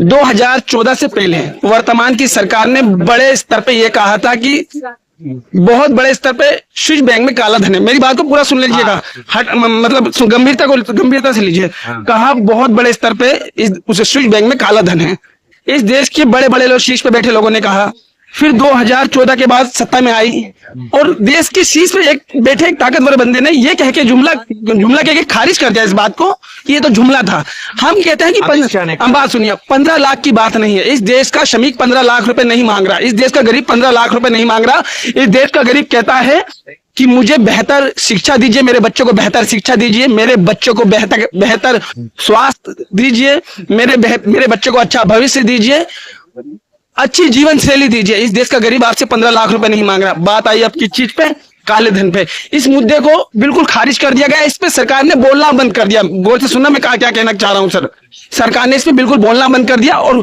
2014 से पहले वर्तमान की सरकार ने बड़े स्तर पे ये कहा था कि बहुत बड़े स्तर पे स्विस बैंक में काला धन है। मेरी बात को पूरा सुन लीजिएगा, मतलब गंभीरता से लीजिए। कहा बहुत बड़े स्तर पे उस स्विस बैंक में काला धन है। इस देश के बड़े बड़े लोग, शीर्ष पे बैठे लोगों ने कहा। फिर 2014 के बाद सत्ता में आई और देश के शीर्ष पे बैठे एक ताकतवर बंदे ने ये कह के जुमला कह के खारिज कर दिया इस बात को कि ये तो जुमला था। हम कहते हैं कि हम बात सुनिए, 15 लाख की बात नहीं है। इस देश का श्रमिक 15 लाख रुपए नहीं मांग रहा, इस देश का गरीब 15 लाख रुपए नहीं मांग रहा। इस देश का गरीब कहता है कि मुझे बेहतर शिक्षा दीजिए, मेरे बच्चों को बेहतर शिक्षा दीजिए, मेरे बच्चों को बेहतर स्वास्थ्य दीजिए, मेरे बच्चों को अच्छा भविष्य दीजिए, अच्छी जीवन शैली दीजिए। इस देश का गरीब आपसे 15 लाख रुपए नहीं मांग रहा। बात आई अब किस चीज पे? काले धन पे। इस मुद्दे को बिल्कुल खारिज कर दिया गया। इस पे सरकार ने बोलना बंद कर दिया। गौर से सुनना मैं क्या कहना चाह रहा हूं सर। सरकार ने इस पे बिल्कुल बोलना बंद कर दिया और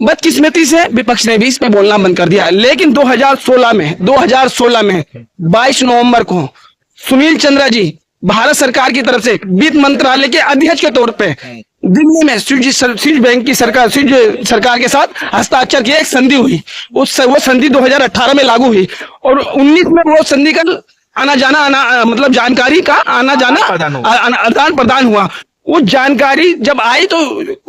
बदकिस्मती से विपक्ष ने भी इस पे बोलना बंद कर दिया। लेकिन 2016 में 22 नवंबर को सुनील चंद्रा जी भारत सरकार की तरफ से वित्त मंत्रालय के अध्यक्ष के तौर पे दिल्ली में स्विस बैंक की सरकार के साथ हस्ताक्षर की एक संधि हुई। वो संधि 2018 में लागू हुई और 19 में वो संधि का मतलब जानकारी का आदान प्रदान हुआ। वो जानकारी जब आई तो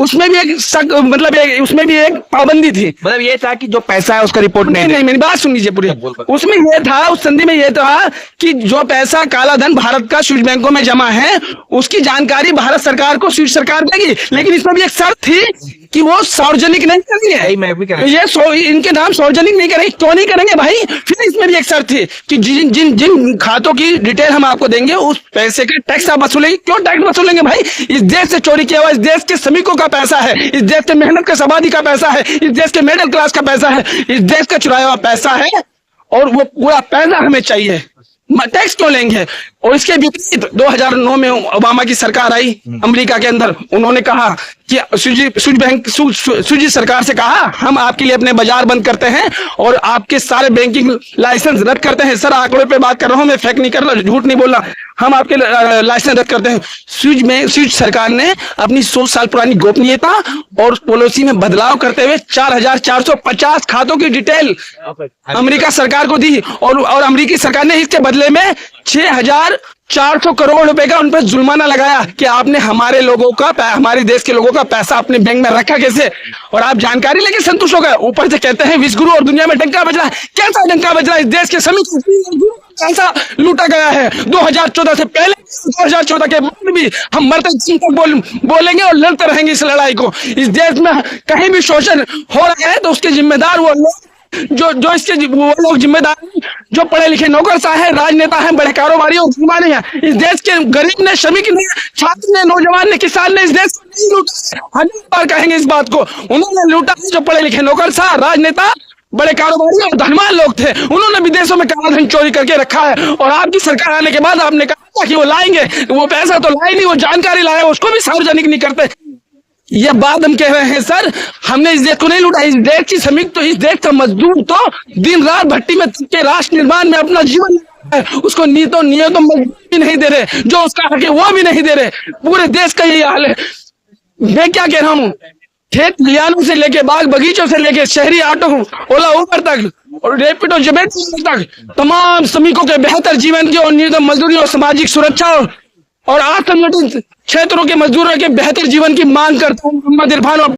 उसमें भी उसमें भी एक पाबंदी थी। मतलब ये था कि जो पैसा है उसका रिपोर्ट नहीं, मेरी बात सुन लीजिए पूरी। उसमें ये था, उस संधि में ये था कि जो पैसा काला धन भारत का स्विस बैंकों में जमा है उसकी जानकारी भारत सरकार को स्विस सरकार देगी। लेकिन इसमें भी एक शर्त थी कि वो सार्वजनिक नहीं करेंगे। ये इनके नाम सार्वजनिक नहीं करेंगे। क्यों नहीं करेंगे भाई? फिर इसमें भी एक शर्त थी कि जिन खातों की डिटेल हम आपको देंगे उस पैसे का टैक्स आप वसूलेंगे। क्यों टैक्स वसूलेंगे भाई? इस देश से चोरी किया हुआ, इस देश के श्रमिकों का पैसा है, इस देश के मेहनत के आबादी का पैसा है, इस देश के मिडिल क्लास का पैसा है, इस देश का चुराया हुआ पैसा है और वो पूरा पैसा हमें चाहिए। टैक्स क्यों लेंगे? और इसके विपरीत 2009 में ओबामा की सरकार आई अमेरिका के अंदर। उन्होंने कहा कि स्विस सरकार से कहा हम आपके लिए अपने बाजार बंद करते हैं और आपके सारे बैंकिंग लाइसेंस रद्द करते हैं। सर आंकड़ों पे बात कर रहा हूं मैं, फेक नहीं कर रहा, झूठ नहीं बोल रहा। हम आपके लाइसेंस रद्द करते हैं। स्विस सरकार ने अपनी 100 साल पुरानी गोपनीयता और पॉलिसी में बदलाव करते हुए 4450 खातों की डिटेल अमेरिका सरकार को दी और अमेरिकी सरकार ने इसके बदले में 6400 करोड़ रुपए का उन पर जुर्माना लगाया कि आपने हमारे हमारे देश के लोगों का पैसा अपने बैंक में रखा कैसे, और आप जानकारी लेके संतुष्ट हो गए। ऊपर से कहते हैं विश्व गुरु और दुनिया में डंका बज रहा है। कैसा डंका बज रहा है? इस देश के समीप पैसा लूटा गया है। 2014 से पहले, 2014 के बाद भी हम मरते तक बोलेंगे और लड़ते रहेंगे इस लड़ाई को। इस देश में कहीं भी शोषण हो रहा है तो उसके जिम्मेदार वो लोग जो इसके वो लोग जिम्मेदार जो पढ़े लिखे नौकरशाह है, राजनेता है, बड़े कारोबारी और जुर्माने हैं। इस देश के गरीब ने, श्रमिक ने, छात्र ने, नौजवान ने, किसान ने इस देश को नहीं लूटा। हम बार कहेंगे इस बात को। उन्होंने लूटा जो पढ़े लिखे नौकरशाह, राजनेता, बड़े कारोबारी और धनवान लोग थे। उन्होंने विदेशों में काला धन चोरी करके रखा है और आपकी सरकार आने के बाद आपने कहा था कि वो लाएंगे। वो पैसा तो लाए नहीं, वो जानकारी लाए, उसको भी सार्वजनिक नहीं करते। ये बात हम कह रहे हैं सर, हमने इस देश को नहीं लूटा। इस देश की श्रमिक तो, इस देश का मजदूर तो दिन रात भट्टी में के राष्ट्र निर्माण में अपना जीवन है। उसको नियतों मजदूर भी नहीं दे रहे, जो उसका हक है वो भी नहीं दे रहे। पूरे देश का यही हाल है। मैं क्या कह रहा हूँ, खेत खलिहानों से लेके, बाग बगीचों से लेके, शहरी ऑटो, ओला उबर तक और रैपिडो जोमैटो तक तमाम श्रमिकों के बेहतर जीवन की और न्यूनतम मजदूरी और सामाजिक सुरक्षा और असंगठित क्षेत्रों के मजदूरों के बेहतर जीवन की मांग करता हूँ। मोहम्मद इरफान।